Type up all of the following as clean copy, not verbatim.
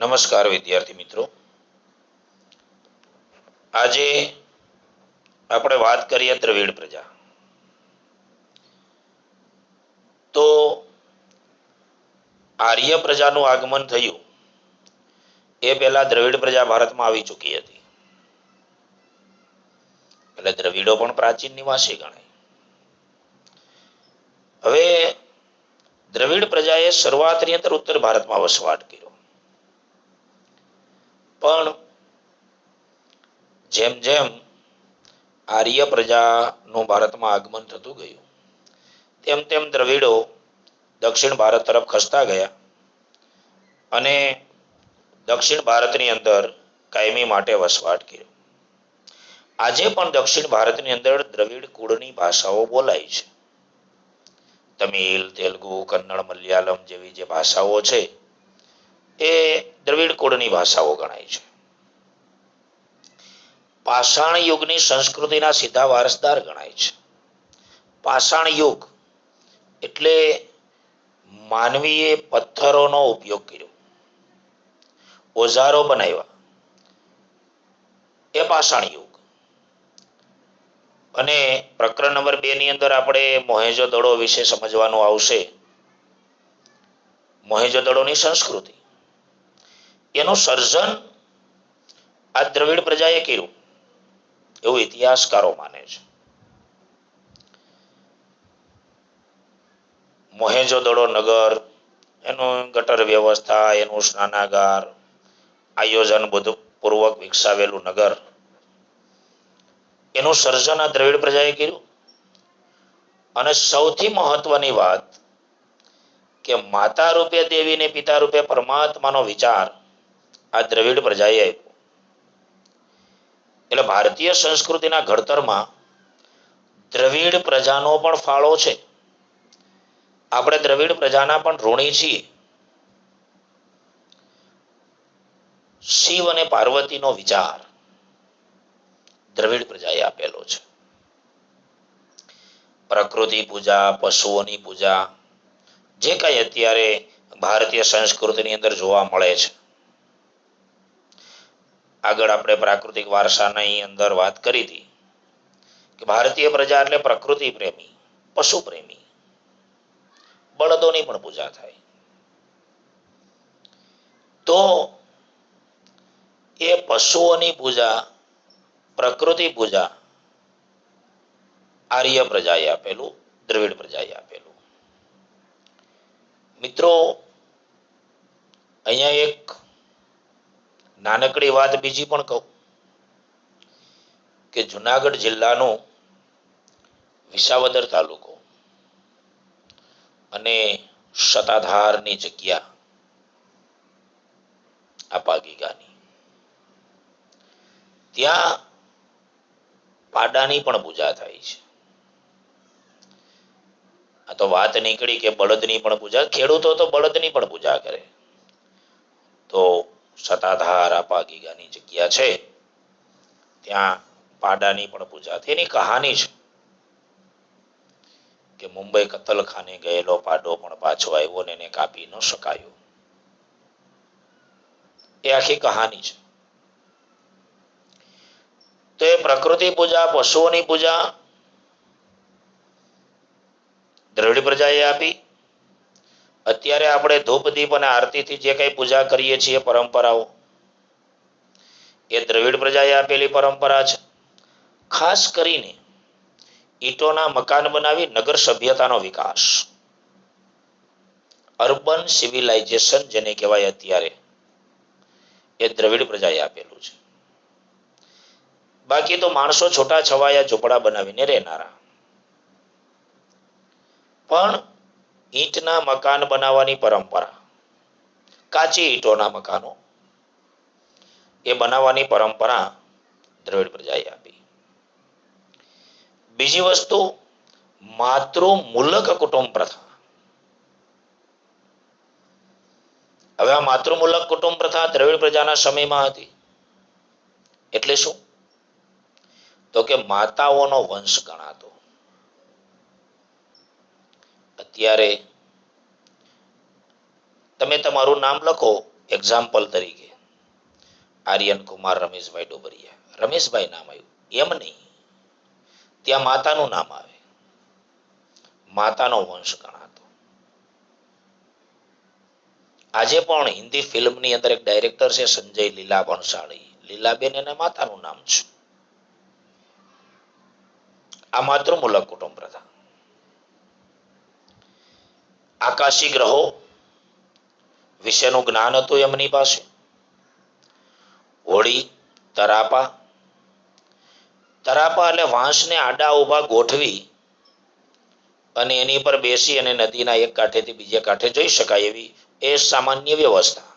નમસ્કાર વિદ્યાર્થી મિત્રો, આજે આપણે વાત કરીએ દ્રવિડ પ્રજા. તો આર્ય પ્રજાનું આગમન થયું એ પહેલા દ્રવિડ પ્રજા ભારતમાં આવી ચૂકી હતી. એટલે દ્રવિડો પણ પ્રાચીન નિવાસી ગણાય. હવે દ્રવિડ પ્રજાએ શરૂઆતની અંદર ઉત્તર ભારતમાં વસવાટ કર્યો, પણ જેમ જેમ આર્ય પ્રજાનું ભારતમાં આગમન થતું ગયું તેમ તેમ દ્રવિડો દક્ષિણ ભારત તરફ ખસતા ગયા અને દક્ષિણ ભારતની અંદર કાયમી માટે વસવાટ કર્યો. આજે પણ દક્ષિણ ભારતની અંદર દ્રવિડ કુળની ભાષાઓ બોલાય છે. તમિલ, તેલુગુ, કન્નડ, મલયાલમ જેવી જે ભાષાઓ છે એ દ્રવિડ કુળની ભાષાઓ ગણાય છે. પાષાણ યુગની સંસ્કૃતિના સીધા વારસદાર ગણાય છે. પાષાણ યુગ એટલે માનવીએ પથ્થરોનો ઉપયોગ કર્યો, ઓજારો બનાવ્યા, એ પાષાણ યુગ. અને પ્રકરણ નંબર 2 ની અંદર આપણે મોહેંજો-દડો વિશે સમજવાનું આવશે. મોહેંજો-દડોની સંસ્કૃતિ, એનું સર્જન આ દ્રવિડ પ્રજાએ કર્યું એવું ઇતિહાસકારો માને છે. મોહેંજો-દડો નગર, એનું ગટર વ્યવસ્થા, એનું સ્નાનાગાર, આયોજન બધું પૂર્વક વિકસાવેલું નગર, એનું સર્જન આ દ્રવિડ પ્રજાએ કર્યું. અને સૌથી મહત્વની વાત કે માતા રૂપે દેવી ને પિતા રૂપે પરમાત્માનો વિચાર આ દ્રવિડ પ્રજાએ આપ્યો. એટલે ભારતીય સંસ્કૃતિના ઘડતરમાં દ્રવિડ પ્રજાનો પણ ફાળો છે. આપણે દ્રવિડ પ્રજાના પણ ઋણી છીએ. શિવ અને પાર્વતીનો વિચાર દ્રવિડ પ્રજાએ આપેલો છે. પ્રકૃતિ પૂજા, પશુઓની પૂજા, જે કઈ અત્યારે ભારતીય સંસ્કૃતિની અંદર જોવા મળે છે. આગળ આપણે પ્રાકૃતિક વારસાની અંદર વાત કરી હતી કે ભારતીય પ્રજા એટલે પ્રકૃતિ પ્રેમી, પશુ પ્રેમી. બળદોની પણ પૂજા થાય. તો એ પશુઓની પૂજા, પ્રકૃતિ પૂજા આર્ય પ્રજાએ આપેલું, દ્રવિડ પ્રજાએ આપેલું. મિત્રો, અહીંયા એક નાનકડી વાત બીજી પણ કહું કે જુનાગઢ જિલ્લાનો વિસાવદર તાલુકો અને સતાધારની જગ્યા આપાગીગાની, ત્યાં પાડાની પણ પૂજા થાય છે. આ તો વાત નીકળી કે બળદની પણ પૂજા, ખેડૂતો તો બળદની પણ પૂજા કરે. તો સતાધાર આપાગીગાની જગ્યા છે, ત્યાં પાડાની પણ પૂજા. તેની કહાની છે કે મુંબઈ કતલખાને ગયેલો પાડો પણ પાછો આવ્યો ને એને કાપી ન શકાયો. એ આખી કહાની છે. તો એ પ્રકૃતિ પૂજા, પશુઓની પૂજા દ્રવિડ પ્રજાએ આપી. અત્યારે આપણે ધૂપ, દીપ અને આરતીથી જે કઈ પૂજા કરીએ છીએ પરંપરાઓ, એ દ્રવિડ પ્રજાએ આપેલી પરંપરા છે. ખાસ કરીને ઈંટોના મકાન બનાવી નગર સભ્યતાનો વિકાસ, અર્બન સિવિલાઇઝેશન જેને કહેવાય અત્યારે, એ દ્રવિડ પ્રજાએ આપેલું છે. બાકી તો માણસો છોટા છવાયા ઝૂંપડા બનાવીને રહેનારા. પણ ઈંટના મકાન બનાવવાની પરંપરા, કાચી ઈંટોના મકાનો, એ બનાવવાની પરંપરા દ્રવિડ પ્રજાએ આપી. બીજી વસ્તુ માતૃમૂલક કુટુંબ પ્રથા. હવે આ માતૃમૂલક કુટુંબ પ્રથા દ્રવિડ પ્રજાના સમયમાં હતી. એટલે શું? તો કે માતાઓનો વંશ ગણાતો. અત્યારે તમે તમારું નામ લખો એક્ઝામ્પલ તરીકે આર્યન કુમાર રમેશભાઈ ડોબરિયા, રમેશભાઈ નામ આવ્યું એમ નહીં, ત્યાં માતાનું નામ આવે, માતાનો વંશ ગણાતો. આજે પણ હિન્દી ફિલ્મની અંદર એક ડાયરેક્ટર છે સંજય લીલા ભણસાળી, લીલાબેન એને માતાનું નામ છે. આ માતૃમૂલક કુટુંબ પ્રથા. આકાશી ગ્રહો વિશેનું જ્ઞાન હતું એમની પાસે. હોળી, તરાપા, તરાપા એટલે વાંસને આડા ઉભા ગોઠવી અને એની પર બેસી અને નદીના એક કાંઠેથી બીજે કાંઠે જઈ શકાય એવી એ સામાન્ય વ્યવસ્થા.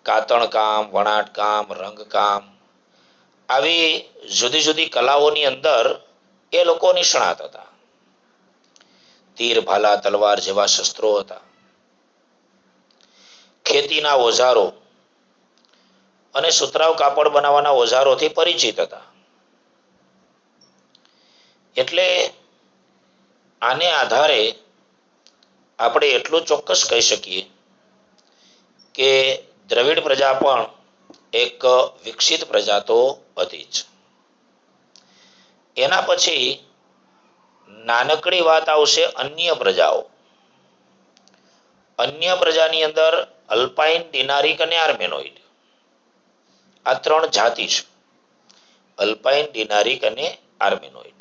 કાતણ કામ, વણાટ કામ, રંગકામ, આવી જુદી જુદી કલાઓની અંદર એ લોકો નિષ્ણાત હતા. તીર, ભાલા, તલવાર જેવા શસ્ત્રો હતા. ખેતીના ઓજારો અને સુતરાઉ કાપડ બનાવવાના ઓજારોથી પરિચિત હતા. એટલે આને આધારે આપણે એટલું ચોક્કસ કહી શકીએ કે દ્રવિડ પ્રજા પણ એક વિકસિત પ્રજા તો હતી જ. એના પછી નાનકડી વાત આવશે અન્ય પ્રજાઓ. અન્ય પ્રજાની અંદર અલ્પાઇન, ડિનારિક અને આર્મેનોઇડ, આ ત્રણ જાતિ છે. અલ્પાઇન, ડિનારિક અને આર્મેનોઇડ.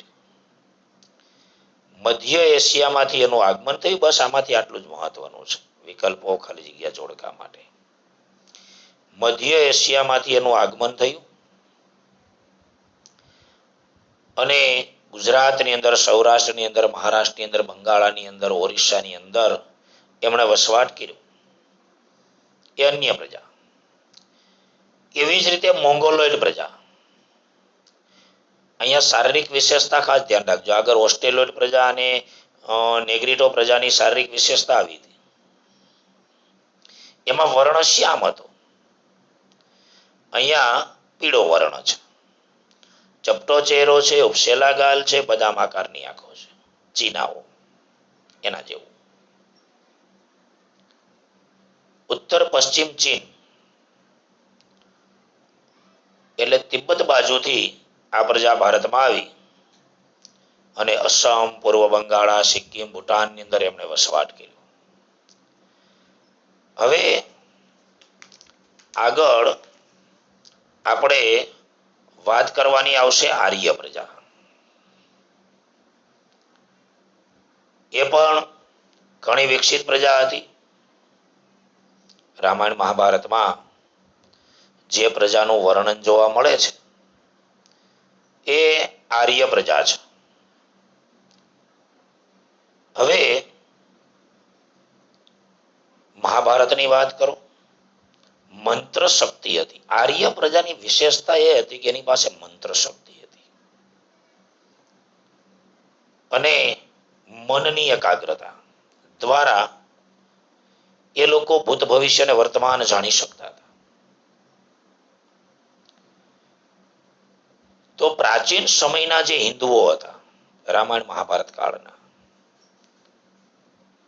મધ્ય એશિયામાંથી એનું આગમન થયું. બસ આમાંથી આટલું જ મહત્વનું છે, વિકલ્પો ખાલી જગ્યા જોડકા માટે. મધ્ય એશિયામાંથી એનું આગમન થયું અને ગુજરાતની અંદર, સૌરાષ્ટ્રની અંદર, મહારાષ્ટ્રની અંદર, બંગાળાની અંદર, ઓરિસ્સાની અંદર એમણે વસવાટ કર્યો. એ અન્ય પ્રજા. એવી જ રીતે મોંગોલોઇડ પ્રજા. અહીંયા શારીરિક વિશેષતા ખાસ ધ્યાન રાખજો. આગળ ઓસ્ટ્રેલોઇડ પ્રજા અને નેગ્રીટો પ્રજાની શારીરિક વિશેષતા આવી હતી. એમાં વર્ણ શ્યામ હતો, અહીંયા પીળો વર્ણ છે. ચપટો ચહેરો છે, ઉપસેલા ગાલ છે, બદામ આકારની આંખો છે. ચીનાઓ એના જેવું. ઉત્તર પશ્ચિમ ચીન એટલે તિબ્બત બાજુથી આ પ્રજા ભારતમાં આવી અને અસમ, પૂર્વ બંગાળા, સિક્કિમ, ભૂટાનની અંદર એમણે વસવાટ કર્યો. હવે આગળ આપણે વાત કરવાની આવશે આર્ય પ્રજા. એ પણ ઘણી વિકસિત પ્રજા હતી. રામાયણ મહાભારતમાં જે પ્રજાનું વર્ણન જોવા મળે છે એ આર્ય પ્રજા છે. હવે મહાભારતની વાત કરો, મંત્ર શક્તિ હતી. આર્ય પ્રજાની વિશેષતા એ હતી કે એની પાસે મંત્ર શક્તિ હતી અને મનની એકાગ્રતા દ્વારા એ લોકો ભૂત, ભવિષ્ય અને વર્તમાન જાણી શકતા હતા. તો પ્રાચીન સમયના જે હિન્દુઓ હતા, રામાયણ મહાભારત કાળના,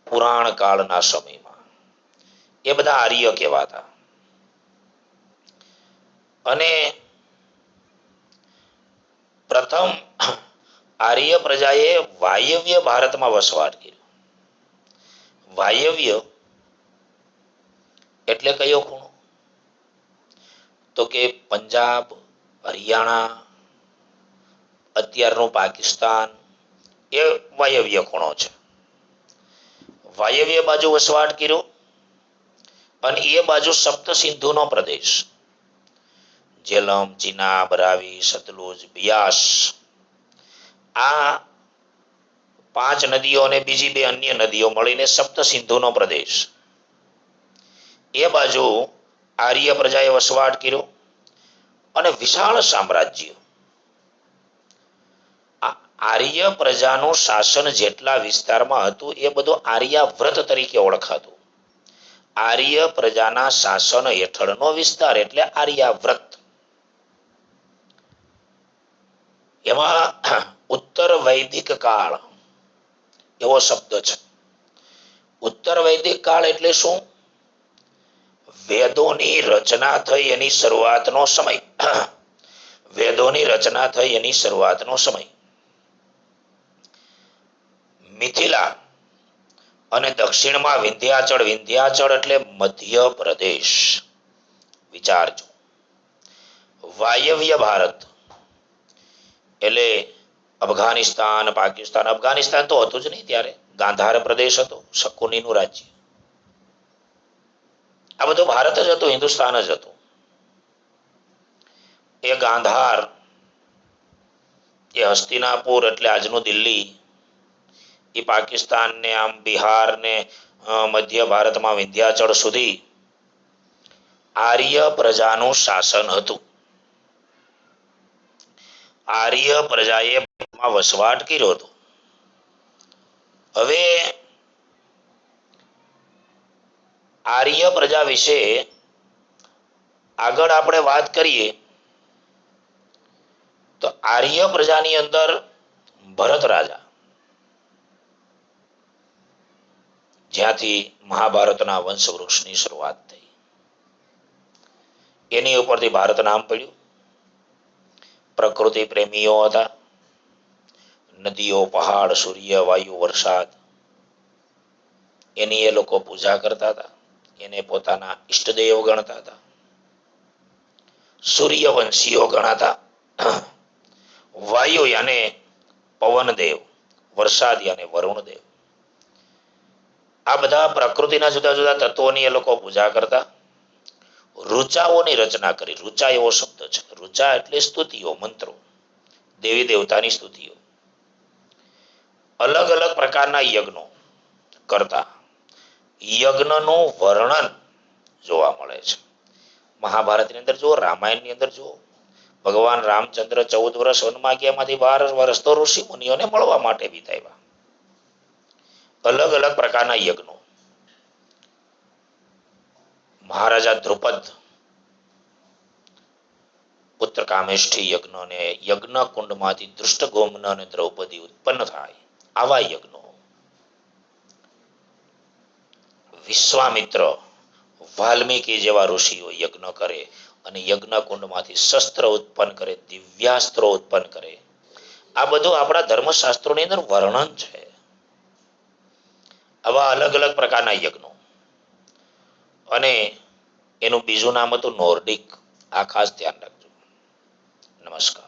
પુરાણ કાળના સમયમાં, એ બધા આર્ય કહેવાતા. અને પ્રથમ આર્ય પ્રજાએ વાયવ્ય ભારતમાં વસવાટ કર્યો. વાયવ્ય એટલે કયો ખૂણો? તો કે પંજાબ, હરિયાણા, અત્યારનું પાકિસ્તાન, એ વાયવ્ય ખૂણો છે. વાયવ્ય બાજુ વસવાટ કર્યો અને એ બાજુ સપ્ત સિંધુનો પ્રદેશ, જેલમ, ચિનાબ, રાવી, સતલુજ, બિયાસ, આ 5 નદીઓ અને બીજી 2 અન્ય નદીઓ મળીને સપ્ત સિંધુનો પ્રદેશ, એ બાજુ આર્ય પ્રજાએ વસવાટ કર્યો અને વિશાળ સામ્રાજ્ય. આર્ય પ્રજાનું શાસન જેટલા વિસ્તારમાં હતું એ બધું આર્યાવ્રત તરીકે ઓળખાતું. આર્ય પ્રજાના શાસન હેઠળનો વિસ્તાર એટલે આર્યાવ્રત. એમાં ઉત્તર વૈદિક કાળ એવો શબ્દ છે. ઉત્તર વૈદિક કાળ એટલે શું? વેદોની રચના થઈ એની શરૂઆતનો સમય વેદોની રચના થઈ એની શરૂઆતનો સમય મિથિલા અને દક્ષિણમાં વિંધ્યાચળ. વિંધ્યાચળ એટલે મધ્ય પ્રદેશ. વિચારજો. વાયવ્ય ભારત એટલે અફઘાનિસ્તાન, પાકિસ્તાન. અફઘાનિસ્તાન તો હતું જ નહીં ત્યારે, ગાંધાર પ્રદેશ હતો, શકુનીનું રાજ્ય. આ બધું ભારત જ હતું, હિન્દુસ્તાન જ હતું. એ ગાંધાર, એ હસ્તિનાપુર એટલે આજનું દિલ્હી, એ પાકિસ્તાન ને આમ બિહાર ને મધ્ય ભારતમાં વિંધ્યાચળ સુધી આર્ય પ્રજાનું શાસન હતું. આર્ય પ્રજાએ વસવાટ કર્યો હતો. હવે આર્ય પ્રજા વિશે આગળ આપણે વાત કરીએ તો આર્ય પ્રજાની અંદર ભરત રાજા, જ્યાંથી મહાભારતના વંશવૃક્ષની શરૂઆત થઈ, એની ઉપરથી ભારત નામ પડ્યું. પ્રકૃતિ પ્રેમીઓ હતા. નદીઓ, પહાડ, સૂર્ય, વાયુ, વરસાદ એની એ લોકો પૂજા કરતા હતા. એને પોતાના ઈષ્ટદેવ ગણતા હતા. સૂર્યવંશીઓ ગણાતા. વાયુ યાને પવનદેવ, વરસાદ યાને વરુણદેવ. આ બધા પ્રકૃતિના જુદા જુદા તત્વોની એ લોકો પૂજા કરતા. ઋચાઓની રચના કરી. ઋચા એવો શબ્દ છે. ઋચા એટલે સ્તુતિઓ, મંત્રો, દેવી દેવતાની સ્તુતિઓ. અલગ અલગ પ્રકારના યજ્ઞો કરતા. યજ્ઞનું વર્ણન જોવા મળે છે મહાભારતની અંદર. જુઓ, રામાયણની અંદર જુઓ, ભગવાન રામચંદ્ર 14 વર્ષ વનમાં ગયા, માંથી 12 વર્ષ તો ઋષિ મુનિઓને મળવા માટે વિતાવ્યા. અલગ અલગ પ્રકારના યજ્ઞો. મહારાજા દ્રુપદ પુત્ર કામેષ્ઠી યજ્ઞ ને યજ્ઞ કુંડમાંથી દૃષ્ટગોમ્ન અને દ્રૌપદી ઉત્પન્ન થાય, આવા યજ્ઞો. વિશ્વામિત્ર, વાલ્મીકી જેવા ઋષિઓ યજ્ઞ કરે અને યજ્ઞ કુંડમાંથી શસ્ત્ર ઉત્પન્ન કરે, દિવ્યાસ્ત્રો ઉત્પન્ન કરે. આ બધું આપણા ધર્મશાસ્ત્રોની અંદર વર્ણન છે. આવા અલગ અલગ પ્રકારના યજ્ઞો. અને એનું બીજું નામ હતું નોર્ડિક. આ ખાસ ધ્યાન રાખજો. નમસ્કાર.